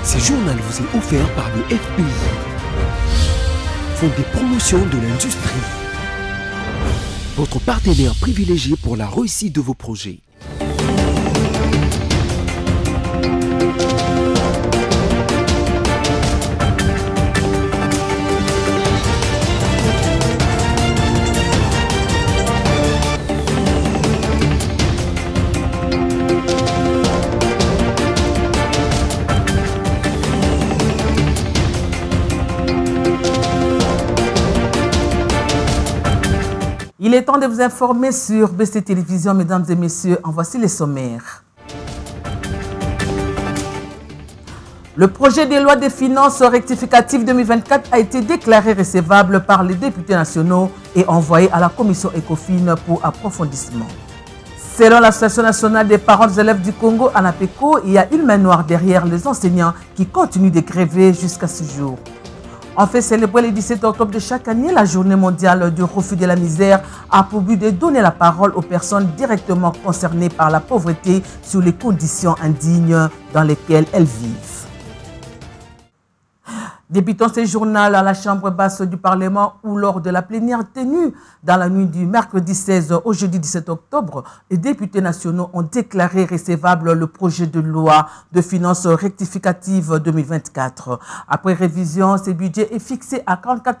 Ce journal vous est offert par le FPI, Fonds des promotions de l'industrie, votre partenaire privilégié pour la réussite de vos projets. Il est temps de vous informer sur BC Télévision, mesdames et messieurs. En voici les sommaires. Le projet de loi des finances rectificatives 2024 a été déclaré recevable par les députés nationaux et envoyé à la commission ECOFIN pour approfondissement. Selon l'Association nationale des parents des élèves du Congo, ANAPECO, il y a une main noire derrière les enseignants qui continuent de gréver jusqu'à ce jour. On fait célébrer le 17 octobre de chaque année la journée mondiale du refus de la misère a pour but de donner la parole aux personnes directement concernées par la pauvreté sur les conditions indignes dans lesquelles elles vivent. Débutons ce journal à la Chambre basse du Parlement où lors de la plénière tenue dans la nuit du mercredi 16 au jeudi 17 octobre, les députés nationaux ont déclaré recevable le projet de loi de finances rectificative 2024. Après révision, ce budget est fixé à 44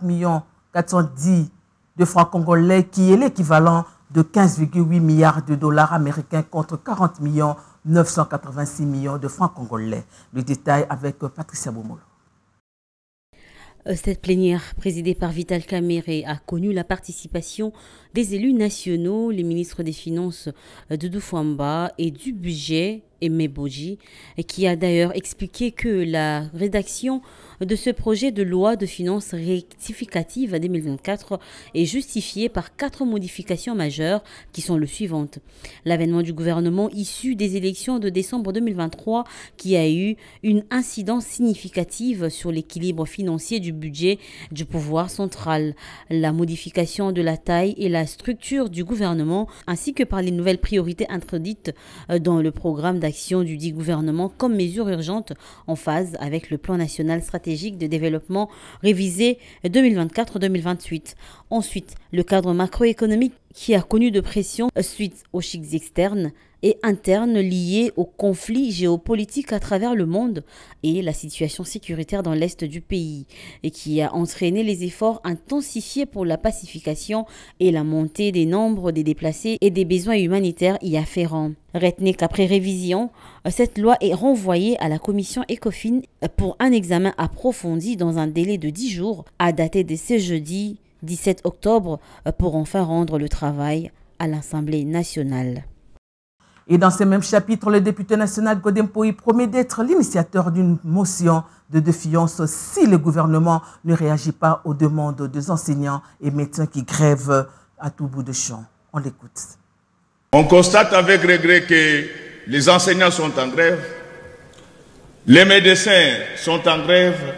410 de francs congolais qui est l'équivalent de 15,8 milliards de dollars américains contre 40 986 millions de francs congolais. Le détail avec Patricia Bomolo. Cette plénière, présidée par Vital Kamerhe, a connu la participation des élus nationaux, les ministres des Finances Doudou Fwamba et du Budget, Aimé Boji, qui a d'ailleurs expliqué que la rédaction de ce projet de loi de finances rectificative 2024 est justifiée par 4 modifications majeures qui sont les suivantes. L'avènement du gouvernement issu des élections de décembre 2023 qui a eu une incidence significative sur l'équilibre financier du budget du pouvoir central. La modification de la taille et la structure du gouvernement ainsi que par les nouvelles priorités introduites dans le programme d'action du dit gouvernement comme mesure urgente en phase avec le plan national stratégique de développement révisé 2024-2028. Ensuite, le cadre macroéconomique qui a connu de pression suite aux chocs externes et internes liés aux conflits géopolitiques à travers le monde et la situation sécuritaire dans l'est du pays et qui a entraîné les efforts intensifiés pour la pacification et la montée des nombres des déplacés et des besoins humanitaires y afférents. Retenez qu'après révision, cette loi est renvoyée à la commission ECOFIN pour un examen approfondi dans un délai de 10 jours à dater de ce jeudi 17 octobre pour enfin rendre le travail à l'Assemblée nationale. Et dans ce même chapitre, le député national Godem Poyi promet d'être l'initiateur d'une motion de défiance si le gouvernement ne réagit pas aux demandes des enseignants et médecins qui grèvent à tout bout de champ. On l'écoute. On constate avec regret que les enseignants sont en grève, les médecins sont en grève,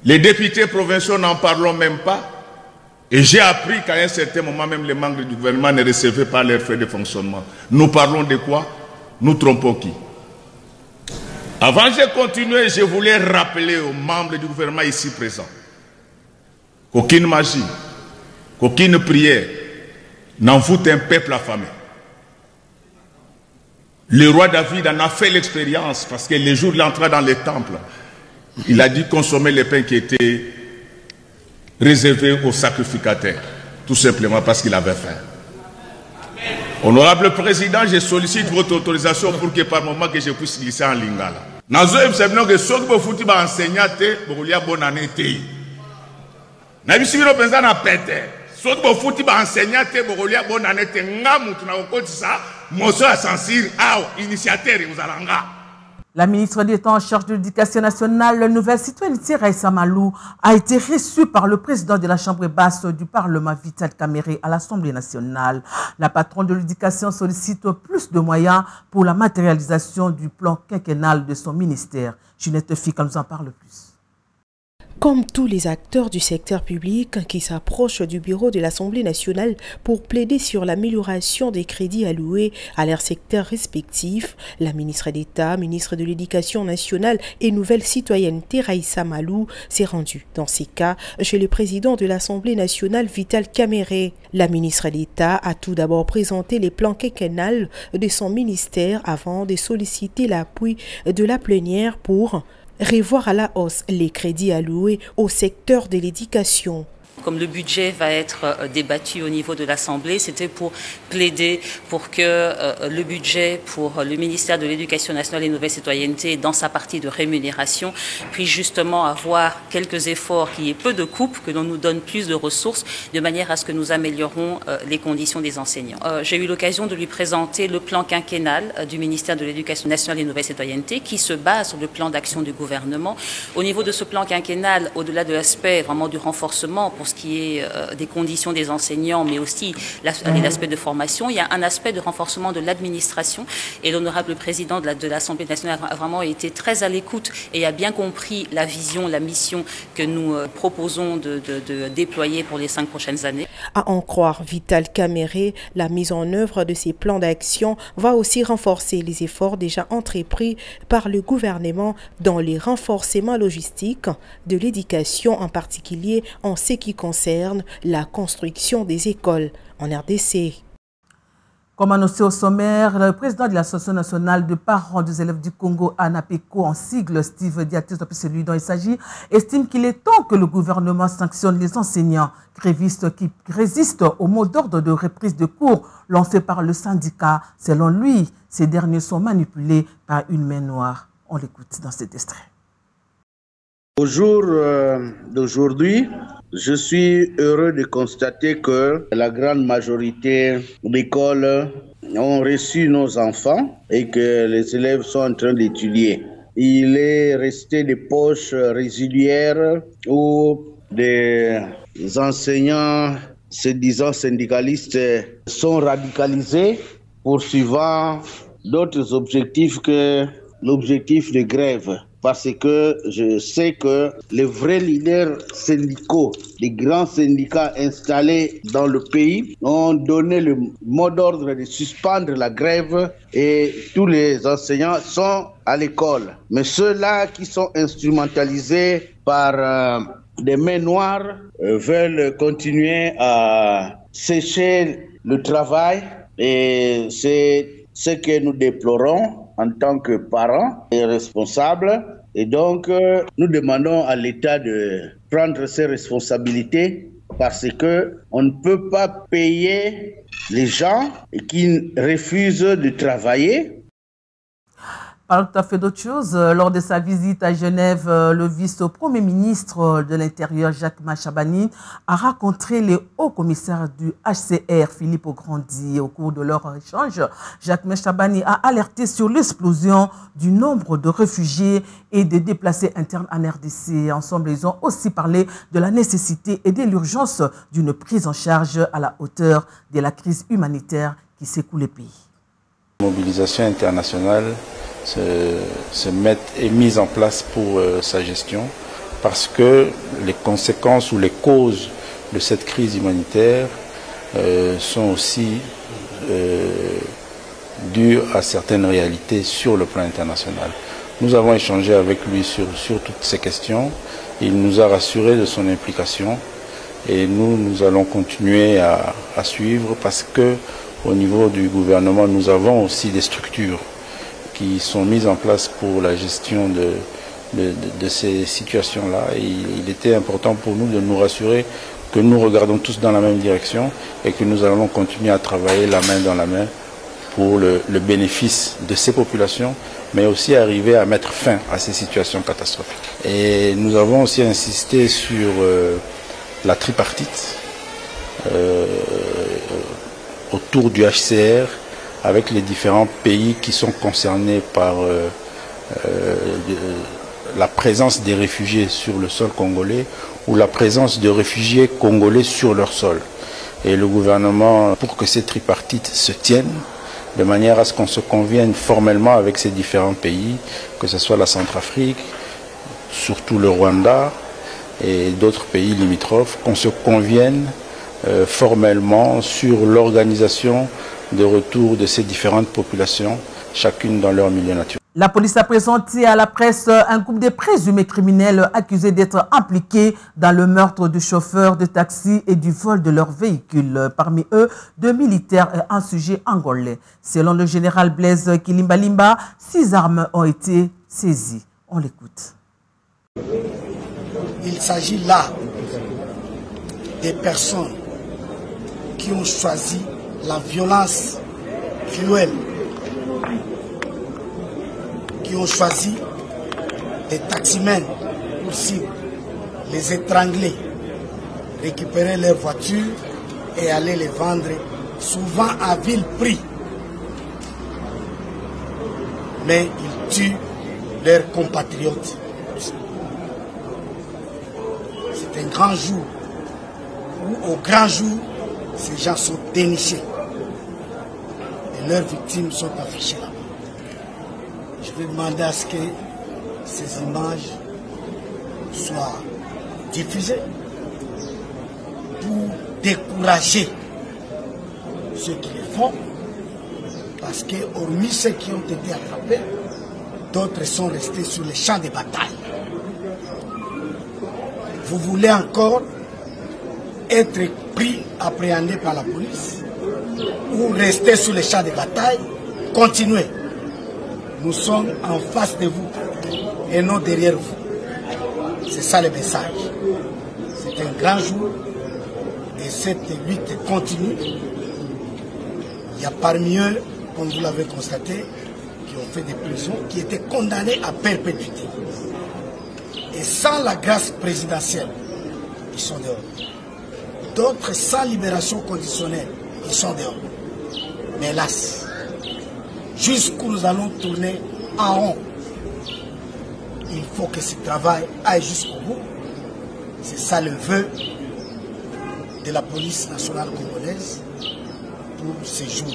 les députés provinciaux n'en parlons même pas. Et j'ai appris qu'à un certain moment, même les membres du gouvernement ne recevaient pas leurs frais de fonctionnement. Nous parlons de quoi? Nous trompons qui? Avant de continuer, je voulais rappeler aux membres du gouvernement ici présents qu'aucune magie, qu'aucune prière n'envoûte un peuple affamé. Le roi David en a fait l'expérience parce que les jours de l'entrée dans le temple, il a dû consommer les pains qui étaient réservé aux sacrificateurs, tout simplement parce qu'il avait faim. Honorable Président, je sollicite votre autorisation pour que par moment que je puisse glisser en lingala. Nazo ebsebno que soki bo futi ba enseignate bokulia bonne année te. Na bisibino penza na pete. Soki bo futi ba enseignate bokulia bonne année te ngamu tuna kokotisa motion à censure aw initiateur uzalanga. La ministre d'État en charge de l'éducation nationale, la nouvelle citoyenneté Raissa Malou, a été reçue par le président de la Chambre basse du Parlement, Vital Kamerhe, à l'Assemblée nationale. La patronne de l'éducation sollicite plus de moyens pour la matérialisation du plan quinquennal de son ministère. Junette Fika nous en parle plus. Comme tous les acteurs du secteur public qui s'approchent du bureau de l'Assemblée nationale pour plaider sur l'amélioration des crédits alloués à leurs secteurs respectifs, la ministre d'État, ministre de l'Éducation nationale et Nouvelle Citoyenneté Raïssa Malou s'est rendue dans ces cas chez le président de l'Assemblée nationale Vital Kamerhe. La ministre d'État a tout d'abord présenté les plans quinquennals de son ministère avant de solliciter l'appui de la plénière pour revoir à la hausse les crédits alloués au secteur de l'éducation. Comme le budget va être débattu au niveau de l'Assemblée, c'était pour plaider pour que le budget pour le ministère de l'Éducation nationale et Nouvelle Citoyenneté, dans sa partie de rémunération, puisse justement avoir quelques efforts, qu'il y ait peu de coupes, que l'on nous donne plus de ressources, de manière à ce que nous améliorons les conditions des enseignants. J'ai eu l'occasion de lui présenter le plan quinquennal du ministère de l'Éducation nationale et Nouvelle Citoyenneté, qui se base sur le plan d'action du gouvernement. Au niveau de ce plan quinquennal, au-delà de l'aspect vraiment du renforcement pour ce qui est des conditions des enseignants, mais aussi l'aspect de formation, il y a un aspect de renforcement de l'administration. Et l'honorable président de l'Assemblée nationale a vraiment été très à l'écoute et a bien compris la vision, la mission que nous proposons de déployer pour les 5 prochaines années. À en croire Vital Kamerhe, la mise en œuvre de ces plans d'action va aussi renforcer les efforts déjà entrepris par le gouvernement dans les renforcements logistiques de l'éducation, en particulier en ce qui concerne la construction des écoles en RDC. Comme annoncé au sommaire, le président de l'Association nationale de parents des élèves du Congo, ANAPECO, en sigle, Steve Diatis, celui dont il s'agit, estime qu'il est temps que le gouvernement sanctionne les enseignants grévistes qui résistent au mot d'ordre de reprise de cours lancé par le syndicat. Selon lui, ces derniers sont manipulés par une main noire. On l'écoute dans cet extrait. Au jour d'aujourd'hui, je suis heureux de constater que la grande majorité d'écoles ont reçu nos enfants et que les élèves sont en train d'étudier. Il est resté des poches résiduaires où des enseignants, se disant syndicalistes, sont radicalisés poursuivant d'autres objectifs que l'objectif de grève. Parce que je sais que les vrais leaders syndicaux, les grands syndicats installés dans le pays ont donné le mot d'ordre de suspendre la grève et tous les enseignants sont à l'école. Mais ceux-là qui sont instrumentalisés par des mains noires veulent continuer à sécher le travail et c'est ce que nous déplorons en tant que parents et responsables. Et donc, nous demandons à l'État de prendre ses responsabilités parce qu'on ne peut pas payer les gens qui refusent de travailler. Parlons tout à fait d'autre chose. Lors de sa visite à Genève, le vice-premier ministre de l'Intérieur, Jacques Machabani, a rencontré les hauts commissaires du HCR, Philippe Grandi. Au cours de leur échange, Jacques Machabani a alerté sur l'explosion du nombre de réfugiés et de déplacés internes en RDC. Ensemble, ils ont aussi parlé de la nécessité et de l'urgence d'une prise en charge à la hauteur de la crise humanitaire qui secoue le pays. Mobilisation internationale est mise en place pour sa gestion parce que les conséquences ou les causes de cette crise humanitaire sont aussi dues à certaines réalités sur le plan international. Nous avons échangé avec lui sur toutes ces questions. Il nous a rassuré de son implication et nous allons continuer à suivre parce que au niveau du gouvernement, nous avons aussi des structures qui sont mises en place pour la gestion de ces situations-là. Il était important pour nous de nous rassurer que nous regardons tous dans la même direction et que nous allons continuer à travailler la main dans la main pour le bénéfice de ces populations, mais aussi arriver à mettre fin à ces situations catastrophiques. Et nous avons aussi insisté sur la tripartite autour du HCR, avec les différents pays qui sont concernés par la présence des réfugiés sur le sol congolais ou la présence de réfugiés congolais sur leur sol. Et le gouvernement, pour que ces tripartites se tiennent, de manière à ce qu'on se convienne formellement avec ces différents pays, que ce soit la Centrafrique, surtout le Rwanda, et d'autres pays limitrophes, qu'on se convienne formellement sur l'organisation de retour de ces différentes populations, chacune dans leur milieu naturel. La police a présenté à la presse un couple de présumés criminels accusés d'être impliqués dans le meurtre du chauffeur de taxi et du vol de leur véhicule. Parmi eux, 2 militaires et un sujet angolais. Selon le général Blaise Kilimbalimba, 6 armes ont été saisies. On l'écoute. Il s'agit là des personnes qui ont choisi la violence cruelle, qui ont choisi des taximens pour cible, les étrangler, récupérer leurs voitures et aller les vendre, souvent à vil prix. Mais ils tuent leurs compatriotes. C'est un grand jour où, au grand jour, ces gens sont dénichés et leurs victimes sont affichées là. Je vais demander à ce que ces images soient diffusées pour décourager ceux qui les font, parce que hormis ceux qui ont été attrapés, d'autres sont restés sur les champs de bataille. Vous voulez encore être pris, appréhendé par la police, ou rester sur les champs de bataille? Continuez. Nous sommes en face de vous et non derrière vous. C'est ça le message. C'est un grand jour et cette lutte continue. Il y a parmi eux, comme vous l'avez constaté, qui ont fait des prisons, qui étaient condamnés à perpétuité. Et sans la grâce présidentielle, ils sont dehors. D'autres sans libération conditionnelle, ils sont dehors. Mais hélas, jusqu'où nous allons tourner en rond, il faut que ce travail aille jusqu'au bout. C'est ça le vœu de la police nationale congolaise pour ces jours.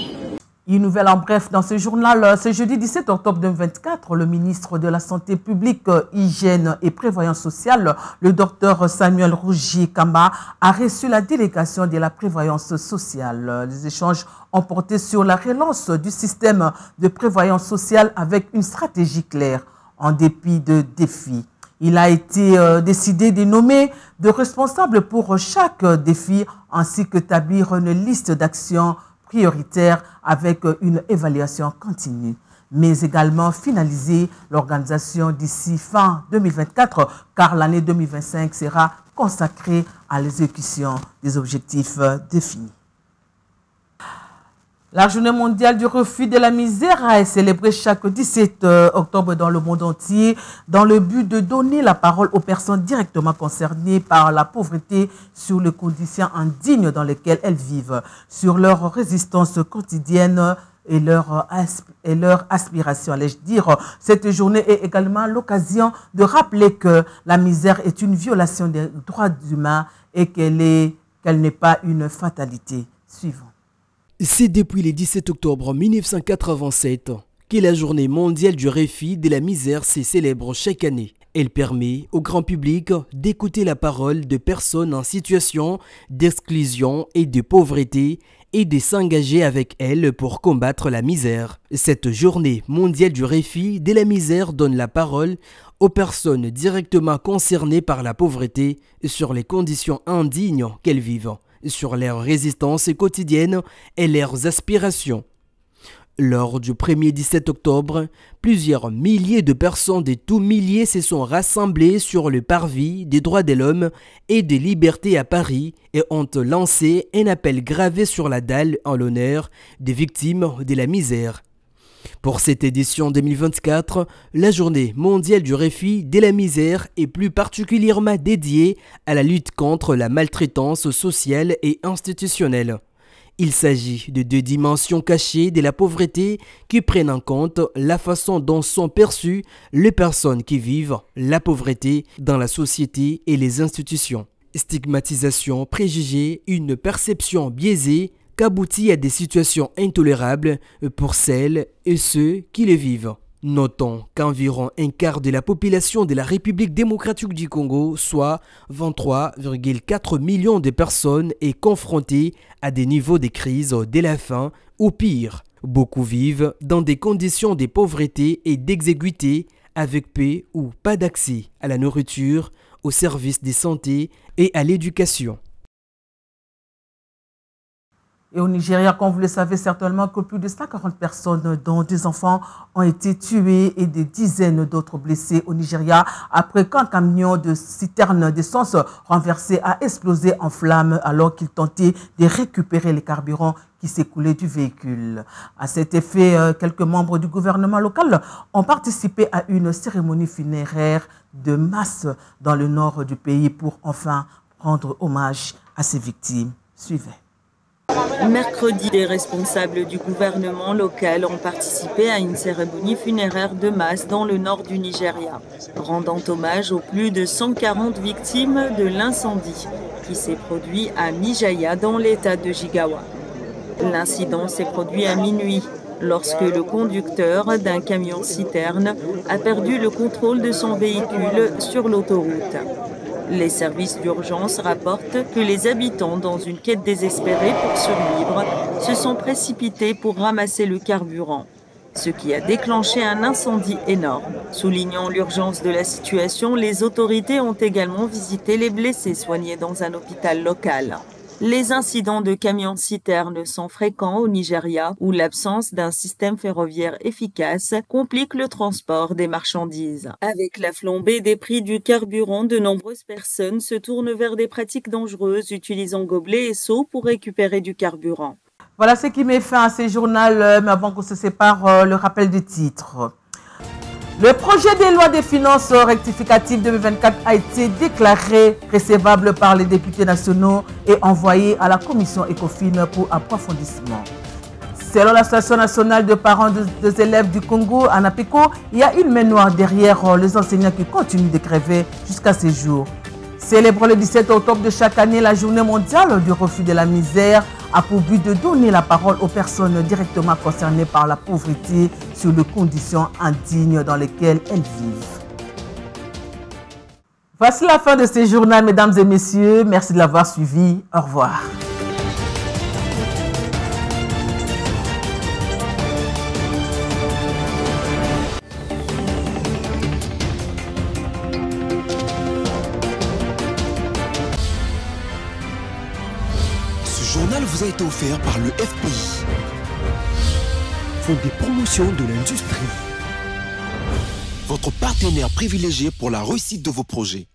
Une nouvelle en bref dans ce journal. Ce jeudi 17 octobre 2024, le ministre de la Santé publique, Hygiène et Prévoyance sociale, le docteur Samuel Rougier-Kamba, a reçu la délégation de la prévoyance sociale. Les échanges ont porté sur la relance du système de prévoyance sociale avec une stratégie claire, en dépit de défis. Il a été décidé de nommer de responsables pour chaque défi, ainsi que d'établir une liste d'actions prioritaire avec une évaluation continue, mais également finaliser l'organisation d'ici fin 2024, car l'année 2025 sera consacrée à l'exécution des objectifs définis. La journée mondiale du refus de la misère est célébrée chaque 17 octobre dans le monde entier dans le but de donner la parole aux personnes directement concernées par la pauvreté sur les conditions indignes dans lesquelles elles vivent, sur leur résistance quotidienne et leur aspiration. Allais-je dire, cette journée est également l'occasion de rappeler que la misère est une violation des droits humains et qu'elle n'est pas une fatalité. Suivant. C'est depuis le 17 octobre 1987 que la journée mondiale du refus de la misère se célèbre chaque année. Elle permet au grand public d'écouter la parole de personnes en situation d'exclusion et de pauvreté et de s'engager avec elles pour combattre la misère. Cette journée mondiale du refus de la misère donne la parole aux personnes directement concernées par la pauvreté sur les conditions indignes qu'elles vivent, sur leur résistance quotidienne et leurs aspirations. Lors du 1er 17 octobre, plusieurs milliers de personnes de tous milliers se sont rassemblées sur le parvis des droits de l'homme et des libertés à Paris et ont lancé un appel gravé sur la dalle en l'honneur des victimes de la misère. Pour cette édition 2024, la journée mondiale du refus de la misère est plus particulièrement dédiée à la lutte contre la maltraitance sociale et institutionnelle. Il s'agit de deux dimensions cachées de la pauvreté qui prennent en compte la façon dont sont perçues les personnes qui vivent la pauvreté dans la société et les institutions. Stigmatisation, préjugés, une perception biaisée qu'aboutit à des situations intolérables pour celles et ceux qui les vivent. Notons qu'environ un quart de la population de la République démocratique du Congo, soit 23,4 millions de personnes, est confrontée à des niveaux de crise de la faim ou pire. Beaucoup vivent dans des conditions de pauvreté et d'exiguïté, avec peu ou pas d'accès à la nourriture, aux services de santé et à l'éducation. Et au Nigeria, comme vous le savez certainement, que plus de 140 personnes, dont des enfants, ont été tuées et des dizaines d'autres blessés au Nigeria après qu'un camion de citerne d'essence renversé a explosé en flammes alors qu'il tentait de récupérer les carburants qui s'écoulaient du véhicule. À cet effet, quelques membres du gouvernement local ont participé à une cérémonie funéraire de masse dans le nord du pays pour enfin rendre hommage à ces victimes. Suivez. Mercredi, des responsables du gouvernement local ont participé à une cérémonie funéraire de masse dans le nord du Nigeria, rendant hommage aux plus de 140 victimes de l'incendie qui s'est produit à Mijaya dans l'état de Jigawa. L'incident s'est produit à minuit, lorsque le conducteur d'un camion-citerne a perdu le contrôle de son véhicule sur l'autoroute. Les services d'urgence rapportent que les habitants, dans une quête désespérée pour survivre, se sont précipités pour ramasser le carburant, ce qui a déclenché un incendie énorme. Soulignant l'urgence de la situation, les autorités ont également visité les blessés soignés dans un hôpital local. Les incidents de camions-citernes sont fréquents au Nigeria, où l'absence d'un système ferroviaire efficace complique le transport des marchandises. Avec la flambée des prix du carburant, de nombreuses personnes se tournent vers des pratiques dangereuses, utilisant gobelets et seaux pour récupérer du carburant. Voilà ce qui met fin à ce journal, mais avant qu'on se sépare, le rappel des titres. Le projet de loi des finances rectificatives 2024 a été déclaré recevable par les députés nationaux et envoyé à la commission ECOFIN pour approfondissement. Selon l'Association nationale de parents des élèves du Congo, ANAPECO, il y a une main noire derrière les enseignants qui continuent de crever jusqu'à ce jour. Célébrer le 17 octobre de chaque année la journée mondiale du refus de la misère a pour but de donner la parole aux personnes directement concernées par la pauvreté sur les conditions indignes dans lesquelles elles vivent. Voici la fin de ce journal, mesdames et messieurs. Merci de l'avoir suivi. Au revoir. Ce journal vous a été offert par le FPI, Fonds des promotions de l'industrie, votre partenaire privilégié pour la réussite de vos projets.